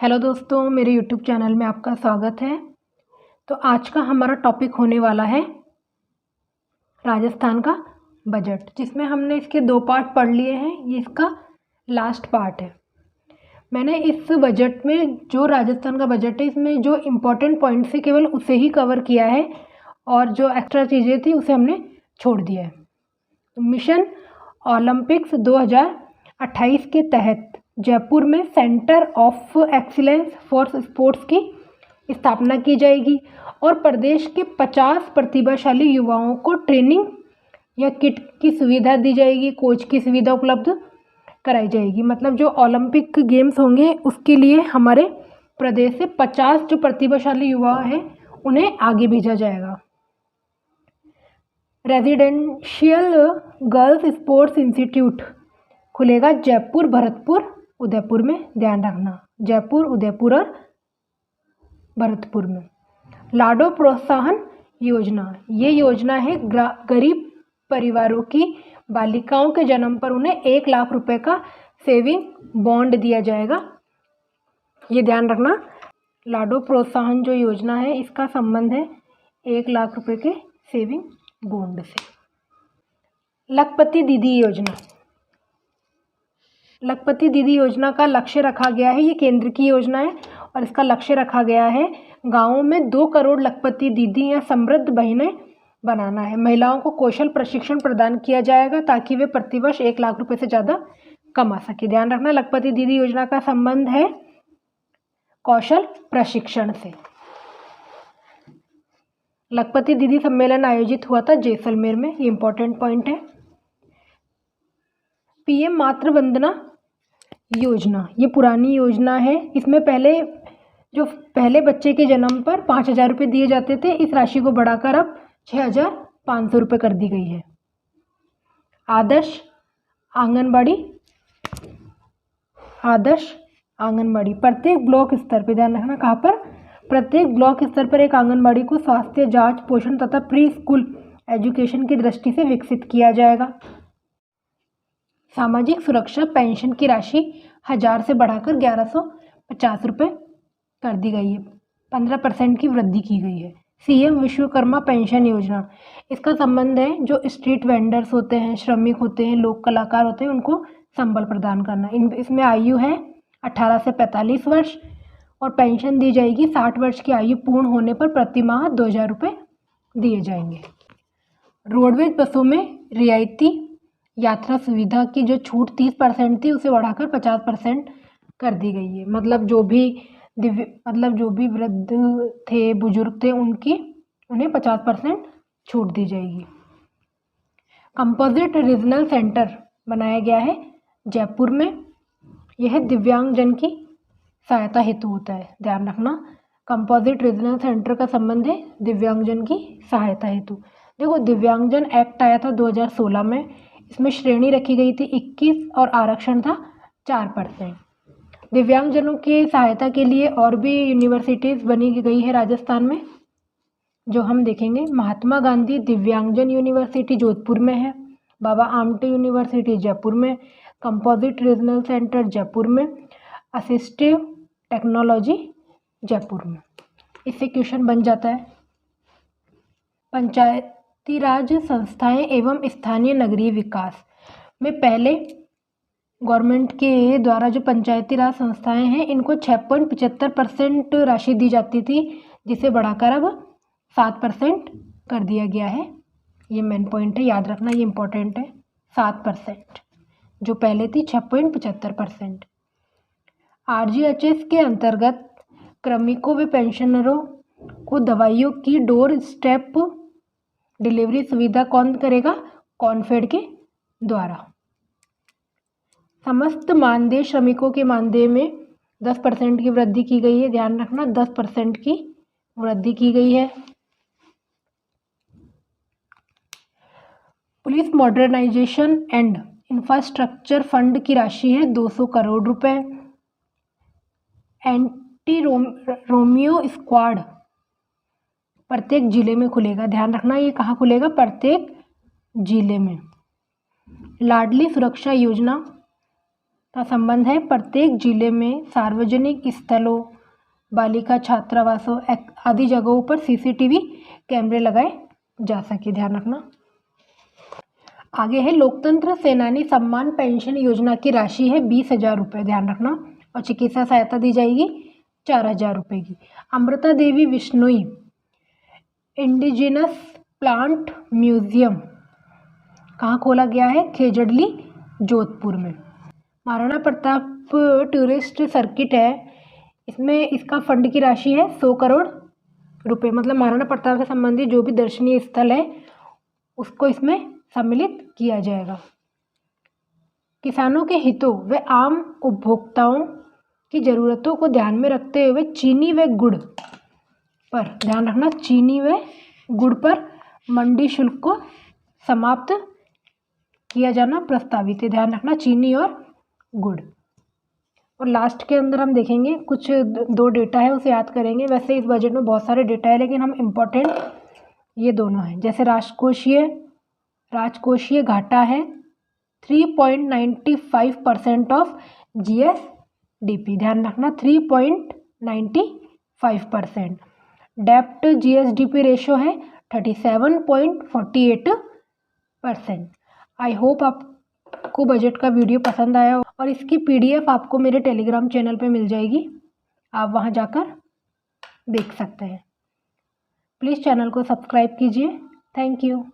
Hello दोस्तों, मेरे YouTube channel में आपका स्वागत है। तो आज का हमारा टॉपिक होने वाला है राजस्थान का बजट, जिसमें हमने इसके 2 पार्ट पढ़ लिए हैं। ये इसका लास्ट पार्ट है। मैंने इस बजट में जो राजस्थान का बजट है, इसमें जो इम्पोर्टेंट पॉइंट्स है केवल उसे ही कवर किया है और जो एक्स्ट्रा चीज़ें थी उसे हमने छोड़ दिया है। मिशन ओलंपिक्स 2028 के तहत जयपुर में centre of excellence for sports की स्थापना की जाएगी और प्रदेश के 50 प्रतिभाशाली युवाओं को ट्रेनिंग या किट की सुविधा दी जाएगी, कोच की सुविधा उपलब्ध कराई जाएगी। मतलब जो ओलंपिक गेम्स होंगे उसके लिए हमारे प्रदेश से 50 जो प्रतिभाशाली युवा हैं उन्हें आगे भेजा जाएगा। रेजिडेंशियल गर्ल्स स्पोर्ट्स इंस्टीट्यूट खुलेगा जयपुर, भरतपुर, उदयपुर में। ध्यान रखना, जयपुर, उदयपुर और भरतपुर में। लाडो प्रोत्साहन योजना, ये योजना है गरीब परिवारों की बालिकाओं के जन्म पर उन्हें 1 लाख रुपए का सेविंग बॉन्ड दिया जाएगा। ये ध्यान रखना, लाडो प्रोत्साहन जो योजना है इसका संबंध है 1 लाख रुपए के सेविंग बॉन्ड से। लखपति दीदी योजना, लखपति दीदी योजना का लक्ष्य रखा गया है, ये केंद्र की योजना है और इसका लक्ष्य रखा गया है गाँवों में 2 करोड़ लखपति दीदी या समृद्ध बहनें बनाना है। महिलाओं को कौशल प्रशिक्षण प्रदान किया जाएगा ताकि वे प्रतिवर्ष 1 लाख रुपए से ज़्यादा कमा सके। ध्यान रखना, लखपति दीदी योजना का संबंध है कौशल प्रशिक्षण से। लखपति दीदी सम्मेलन आयोजित हुआ था जैसलमेर में, ये इंपॉर्टेंट पॉइंट है। पीएम मातृ वंदना योजना, ये पुरानी योजना है। इसमें पहले बच्चे के जन्म पर 5,000 रुपये दिए जाते थे, इस राशि को बढ़ाकर अब 6,500 रुपये कर दी गई है। आदर्श आंगनबाड़ी प्रत्येक ब्लॉक स्तर पर, ध्यान रखना कहाँ पर, प्रत्येक ब्लॉक स्तर पर एक आंगनबाड़ी को स्वास्थ्य जांच, पोषण तथा प्री स्कूल एजुकेशन की दृष्टि से विकसित किया जाएगा। सामाजिक सुरक्षा पेंशन की राशि 1,000 से बढ़ाकर 1,150 रुपये कर दी गई है, 15% की वृद्धि की गई है। सीएम विश्वकर्मा पेंशन योजना, इसका संबंध है जो स्ट्रीट वेंडर्स होते हैं, श्रमिक होते हैं, लोक कलाकार होते हैं, उनको संबल प्रदान करना। इसमें आयु है 18 से 45 वर्ष और पेंशन दी जाएगी 60 वर्ष की आयु पूर्ण होने पर प्रति माह 2,000 रुपये दिए जाएंगे। रोडवेज बसों में रियायती यात्रा सुविधा की जो छूट 30% थी उसे बढ़ाकर 50% कर दी गई है। मतलब जो भी वृद्ध थे, बुजुर्ग थे, उन्हें 50% छूट दी जाएगी। कंपोजिट रीजनल सेंटर बनाया गया है जयपुर में, यह दिव्यांगजन की सहायता हेतु होता है। ध्यान रखना, कंपोजिट रीजनल सेंटर का संबंध है दिव्यांगजन की सहायता हेतु। देखो, दिव्यांगजन एक्ट आया था 2016 में, इसमें श्रेणी रखी गई थी 21 और आरक्षण था 4%। दिव्यांगजनों की सहायता के लिए और भी यूनिवर्सिटीज़ बनी गई है राजस्थान में, जो हम देखेंगे। महात्मा गांधी दिव्यांगजन यूनिवर्सिटी जोधपुर में है, बाबा आमटे यूनिवर्सिटी जयपुर में, कंपोजिट रीजनल सेंटर जयपुर में, असिस्टिव टेक्नोलॉजी जयपुर में। इससे क्वेश्चन बन जाता है। पंचायती राज संस्थाएं एवं स्थानीय नगरीय विकास में पहले गवर्नमेंट के द्वारा जो पंचायती राज संस्थाएं हैं इनको 6.75% राशि दी जाती थी, जिसे बढ़ाकर अब 7% कर दिया गया है। ये मेन पॉइंट है, याद रखना, ये इंपॉर्टेंट है। 7%, जो पहले थी 6.75%। RGHS के अंतर्गत क्रमिकों व पेंशनरों को दवाइयों की डोर स्टेप डिलीवरी सुविधा कौन करेगा? कॉन्फेड के द्वारा। समस्त मानदेय श्रमिकों के मानदेय में 10% की वृद्धि की गई है। ध्यान रखना, 10% की वृद्धि की गई है। Police modernisation and infrastructure fund की राशि है 200 करोड़ रुपए। एंटी रोमियो स्क्वाड प्रत्येक जिले में खुलेगा। ध्यान रखना, ये कहाँ खुलेगा? प्रत्येक जिले में। लाडली सुरक्षा योजना का संबंध है प्रत्येक जिले में सार्वजनिक स्थलों, बालिका छात्रावासों आदि जगहों पर सीसीटीवी कैमरे लगाए जा सके, ध्यान रखना। आगे है लोकतंत्र सेनानी सम्मान पेंशन योजना की राशि है 20,000 रुपये, ध्यान रखना। और चिकित्सा सहायता दी जाएगी 4,000 रुपये की। Amrita Devi Bishnoi indigenous plant museum कहाँ खोला गया है? खेजड़ली, जोधपुर में। महाराणा प्रताप टूरिस्ट सर्किट है, इसमें इसका फंड की राशि है 100 करोड़ रुपए। मतलब महाराणा प्रताप से संबंधित जो भी दर्शनीय स्थल है उसको इसमें सम्मिलित किया जाएगा। किसानों के हितों व आम उपभोक्ताओं की ज़रूरतों को ध्यान में रखते हुए चीनी व गुड़ पर, ध्यान रखना, चीनी व गुड़ पर मंडी शुल्क को समाप्त किया जाना प्रस्तावित है, ध्यान रखना, चीनी और गुड़। और लास्ट के अंदर हम देखेंगे कुछ 2 डेटा है उसे याद करेंगे। वैसे इस बजट में बहुत सारे डेटा है लेकिन हम इम्पोर्टेंट ये दोनों हैं। जैसे राजकोषीय घाटा है 3.95% ऑफ GSDP, ध्यान रखना, 3.95%। डेप्ट GSDP रेशो है 37.48%। आई होप आपको बजट का वीडियो पसंद आया और इसकी PDF आपको मेरे टेलीग्राम चैनल पे मिल जाएगी, आप वहाँ जाकर देख सकते हैं। प्लीज़ चैनल को सब्सक्राइब कीजिए। Thank you.